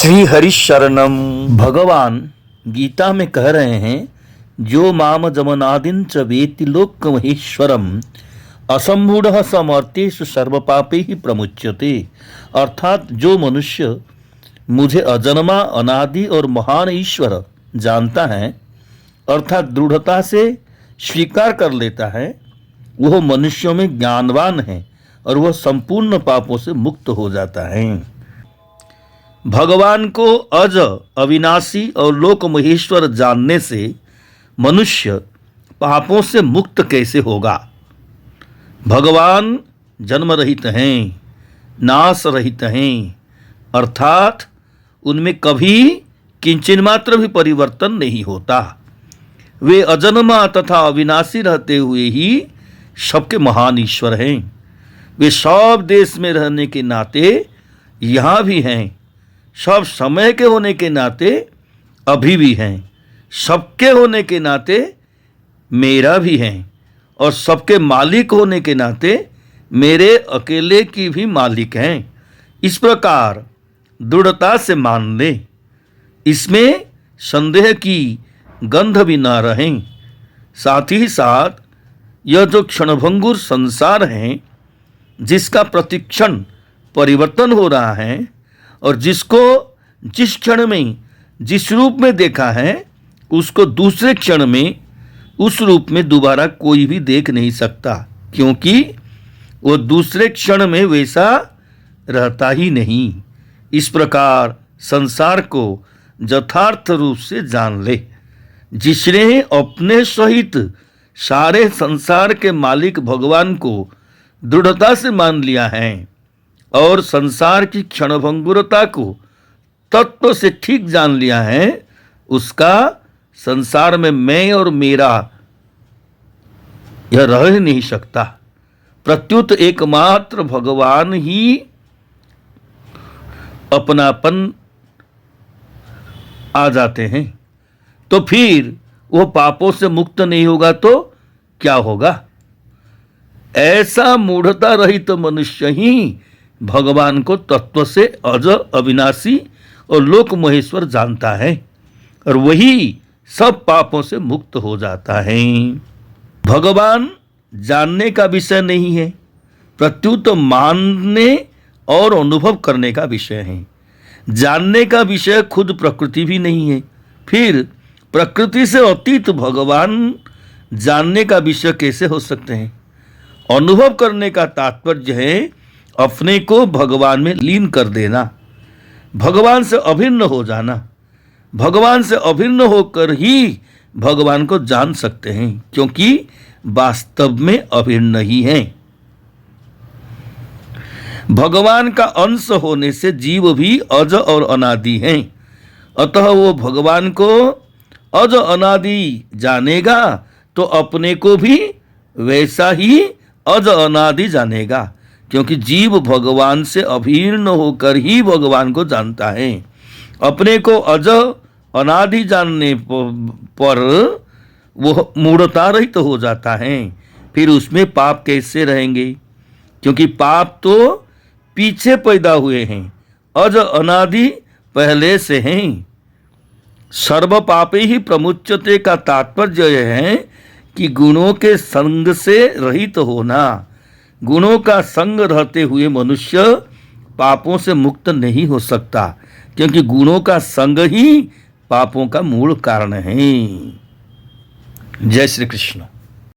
श्री हरिशरणम। भगवान गीता में कह रहे हैं, जो माम जमनादिन च वेति लोक महेश्वरम असमूढ़ समर्थेषु सर्वपापे ही प्रमुच्यते। अर्थात जो मनुष्य मुझे अजन्मा अनादि और महान ईश्वर जानता है, अर्थात दृढ़ता से स्वीकार कर लेता है, वह मनुष्यों में ज्ञानवान है और वह संपूर्ण पापों से मुक्त हो जाता है। भगवान को अज अविनाशी और लोक महेश्वर जानने से मनुष्य पापों से मुक्त कैसे होगा। भगवान जन्म रहित हैं, नाश रहित हैं, अर्थात उनमें कभी किंचिन मात्र भी परिवर्तन नहीं होता। वे अजन्मा तथा अविनाशी रहते हुए ही सबके महान ईश्वर हैं। वे सब देश में रहने के नाते यहाँ भी हैं, सब समय के होने के नाते अभी भी हैं, सबके होने के नाते मेरा भी हैं, और सबके मालिक होने के नाते मेरे अकेले की भी मालिक हैं। इस प्रकार दृढ़ता से मान ले, इसमें संदेह की गंध भी न रहें। साथ ही साथ यह जो क्षणभंगुर संसार है, जिसका प्रतिक्षण परिवर्तन हो रहा है और जिसको जिस क्षण में जिस रूप में देखा है, उसको दूसरे क्षण में उस रूप में दोबारा कोई भी देख नहीं सकता, क्योंकि वो दूसरे क्षण में वैसा रहता ही नहीं। इस प्रकार संसार को यथार्थ रूप से जान ले। जिसने अपने सहित सारे संसार के मालिक भगवान को दृढ़ता से मान लिया है और संसार की क्षणभंगुरता को तत्व से ठीक जान लिया है, उसका संसार में मैं और मेरा यह रह ही नहीं सकता। प्रत्युत एकमात्र भगवान ही अपनापन आ जाते हैं। तो फिर वो पापों से मुक्त नहीं होगा तो क्या होगा। ऐसा मूढ़ता रहित मनुष्य ही भगवान को तत्व से अज अविनाशी और लोक महेश्वर जानता है, और वही सब पापों से मुक्त हो जाता है। भगवान जानने का विषय नहीं है, प्रत्युत मानने और अनुभव करने का विषय है। जानने का विषय खुद प्रकृति भी नहीं है, फिर प्रकृति से अतीत भगवान जानने का विषय कैसे हो सकते हैं। अनुभव करने का तात्पर्य है अपने को भगवान में लीन कर देना, भगवान से अभिन्न हो जाना। भगवान से अभिन्न होकर ही भगवान को जान सकते हैं, क्योंकि वास्तव में अभिन्न ही हैं। भगवान का अंश होने से जीव भी अज और अनादि हैं, अतः वो भगवान को अज अनादि जानेगा तो अपने को भी वैसा ही अज अनादि जानेगा, क्योंकि जीव भगवान से अभिन्न होकर ही भगवान को जानता है। अपने को अज अनादि जानने पर वह मूढ़ता रहित हो जाता है। फिर उसमें पाप कैसे रहेंगे, क्योंकि पाप तो पीछे पैदा हुए हैं, अज अनादि पहले से हैं। सर्व पापे ही प्रमुच्यते का तात्पर्य यह है कि गुणों के संग से रहित होना। गुणों का संग रहते हुए मनुष्य पापों से मुक्त नहीं हो सकता, क्योंकि गुणों का संग ही पापों का मूल कारण है। जय श्री कृष्ण।